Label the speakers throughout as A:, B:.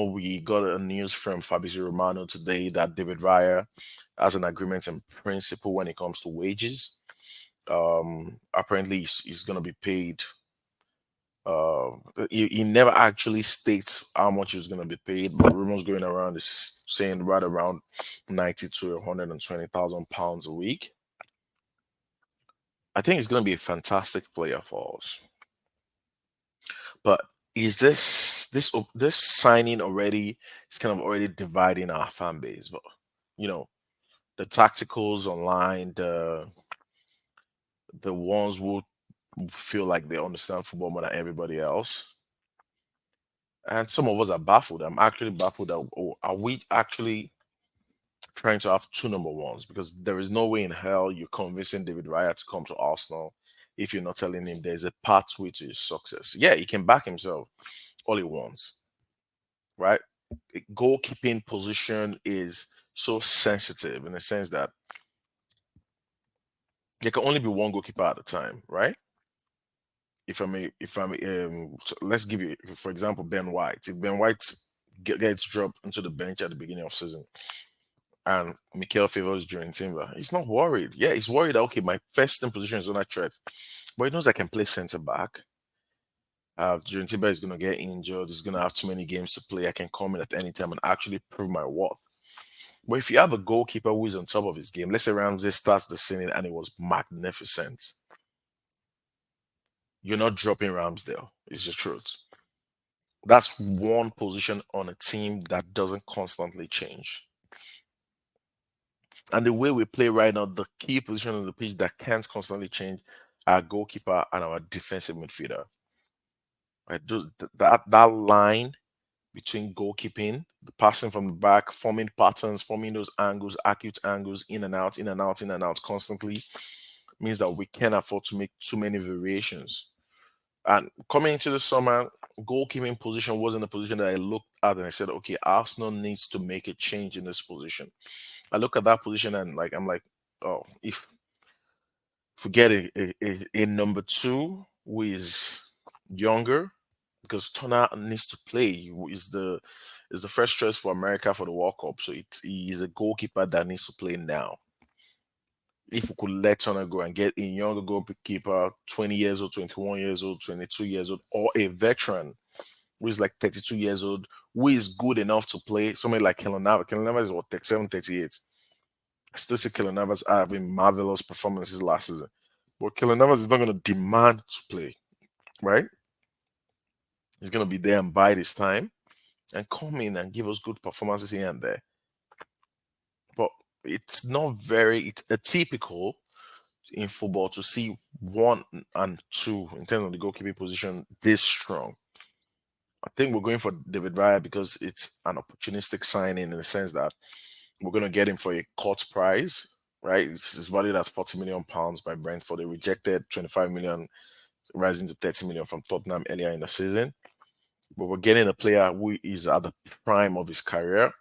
A: we got a news from Fabrizio Romano today that David Raya has an agreement in principle when it comes to wages. Apparently, he's going to be paid. Uh, he never actually states how much he's going to be paid, but rumors going around is saying right around 90 to 120,000 pounds a week. I think he's going to be a fantastic player for us. But is this signing already? It's kind of already dividing our fan base. But you know, the tacticals online, the ones who feel like they understand football more than everybody else, and some of us are baffled. I'm actually baffled that, oh, are we actually trying to have two number ones? Because there is no way in hell you're convincing David Raya to come to Arsenal if you're not telling him there's a pathway to his success. Yeah, he can back himself all he wants, right? Goalkeeping position is so sensitive in the sense that there can only be one goalkeeper at a time, right? So let's give you, for example, Ben White. If Ben White gets dropped into the bench at the beginning of season and Mikel favors during Timber, he's not worried. Yeah, he's worried that, okay, my first team position is under threat, but he knows I can play center back. During Timber is going to get injured. He's going to have too many games to play. I can come in at any time and actually prove my worth. But if you have a goalkeeper who is on top of his game, let's say Ramsey starts the season and it was magnificent, you're not dropping Ramsdale. It's the truth. That's one position on a team that doesn't constantly change. And the way we play right now, the key position on the pitch that can't constantly change, our goalkeeper and our defensive midfielder. Right, that line between goalkeeping, the passing from the back, forming patterns, forming those angles, acute angles, in and out, in and out, in and out constantly, means that we can't afford to make too many variations. And coming into the summer, goalkeeping position wasn't a position that I looked at and I said, okay, Arsenal needs to make a change in this position. I look at that position and I'm like, oh, if we get a number two who is younger, because Turner needs to play. Is the first choice for America for the World Cup. So he is a goalkeeper that needs to play now. If we could let Turner go and get a younger goalkeeper, 20 years old, 21 years old, 22 years old, or a veteran who is like 32 years old, who is good enough to play, somebody like Kellen Navas. Kellen Navas is what, 37, 38. I still see Kellen Navas having marvelous performances last season. But Kellen Navas is not going to demand to play, right? He's going to be there and bide his time and come in and give us good performances here and there. But it's atypical in football to see one and two in terms of the goalkeeping position this strong. I think we're going for David Raya because it's an opportunistic signing in the sense that we're going to get him for a cut price, right? It's valued at 40 million pounds by Brentford. They rejected 25 million, rising to 30 million from Tottenham earlier in the season. But we're getting a player who is at the prime of his career,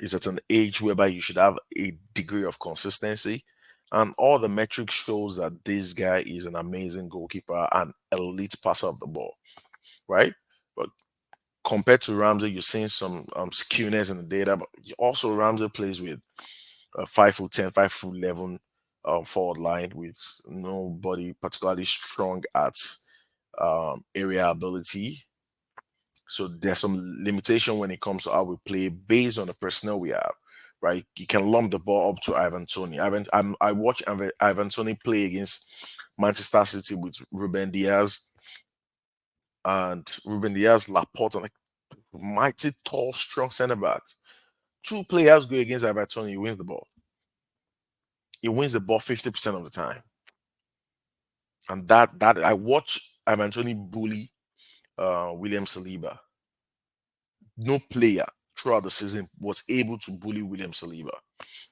A: is at an age whereby you should have a degree of consistency. And all the metrics shows that this guy is an amazing goalkeeper and elite passer of the ball, right? But compared to Ramsey, you're seeing some skewness in the data, but also Ramsey plays with a 5'10", 5'11" forward line with nobody particularly strong at area ability. So there's some limitation when it comes to how we play based on the personnel we have, right? You can lump the ball up to Ivan Tony. I watched Ivan Tony play against Manchester City with Ruben Diaz Laporte, and like mighty tall, strong centre backs. Two players go against Ivan Tony, he wins the ball. He wins the ball 50% of the time. And that I watch Ivan Tony bully William Saliba. No player throughout the season was able to bully William Saliba.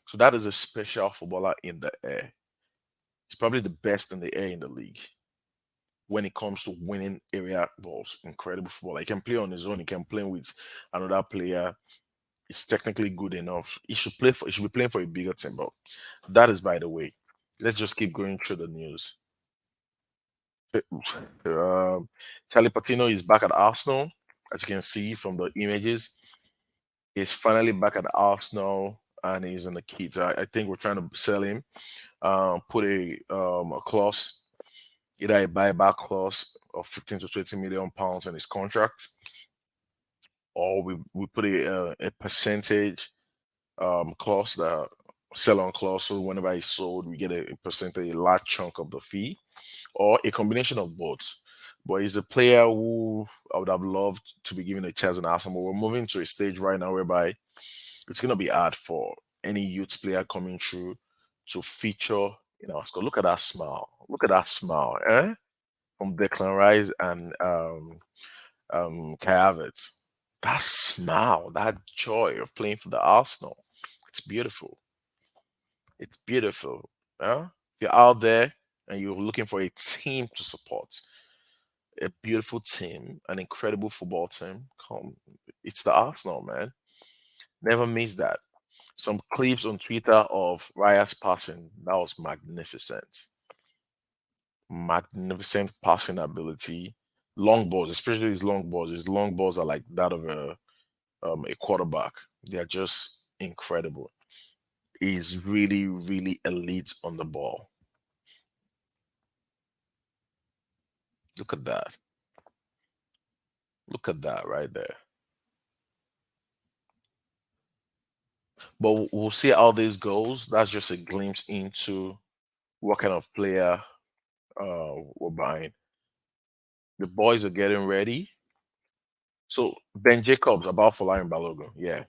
A: So that is a special footballer in the air. He's probably the best in the air in the league when it comes to winning area balls. Incredible footballer. He can play on his own. He can play with another player. He's technically good enough. He should be playing for a bigger team. But that is by the way. Let's just keep going through the news. Um, Charlie Patino is back at Arsenal. As you can see from the images, he's finally back at Arsenal and he's on the kids. I think we're trying to sell him, put a clause, either a buyback clause of 15 to 20 million pounds in his contract, or we put a percentage clause, that sell on clause, so whenever he's sold, we get a percentage, a large chunk of the fee, or a combination of both. But he's a player who I would have loved to be given a chance in Arsenal. We're moving to a stage right now whereby it's gonna be hard for any youth player coming through to feature in our squad. Look at that smile. Look at that smile, eh? From Declan Rice and Kai Havertz. That smile, that joy of playing for the Arsenal. It's beautiful. It's beautiful. Yeah? If you're out there and you're looking for a team to support, a beautiful team, an incredible football team, come. It's the Arsenal, man. Never miss that. Some clips on Twitter of Raya's passing. That was magnificent. Magnificent passing ability. Long balls, especially his long balls. His long balls are like that of a quarterback. They are just incredible. He's really, really elite on the ball. Look at that. Look at that right there. But we'll see how this goes. That's just a glimpse into what kind of player we're buying. The boys are getting ready. So Ben Jacobs about Folarin Balogun. Yeah.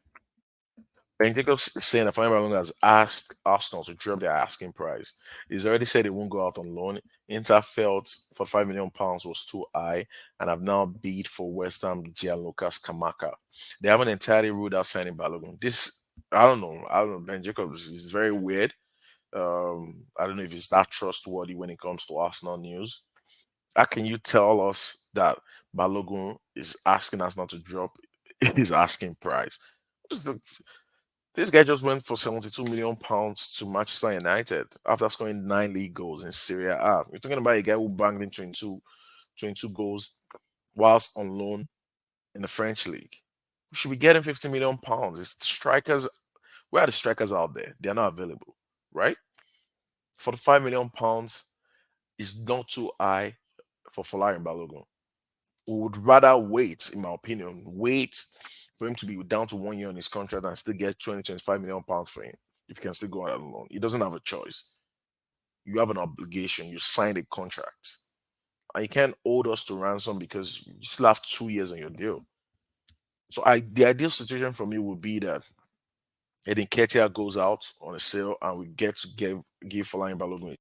A: Ben Jacobs is saying that Folarin Balogun has asked Arsenal to drop their asking price. He's already said he won't go out on loan. Inter felt for £5 million was too high and have now bid for West Ham Gianluca Scamacca. They haven't entirely ruled out signing Balogun. This I don't know. I don't know. Ben Jacobs is very weird. I don't know if it's that trustworthy when it comes to Arsenal news. How can you tell us that Balogun is asking us not to drop his asking price? What is the- This guy just went for £72 million to Manchester United after scoring 9 league goals in Syria. You're talking about a guy who banged in 22 goals whilst on loan in the French league. We should be getting £50 million. It's strikers. Where are the strikers out there? They are not available, right? £45 million is not too high for Folarin Balogun. We would rather wait, in my opinion, wait for him to be down to 1 year on his contract and still get 25 million pounds for him if you can still go out alone. He doesn't have a choice. You have an obligation. You signed a contract. And you can't hold us to ransom because you still have 2 years on your deal. So the ideal situation for me would be that Edin Ketia goes out on a sale and we get to give Folarin Balogun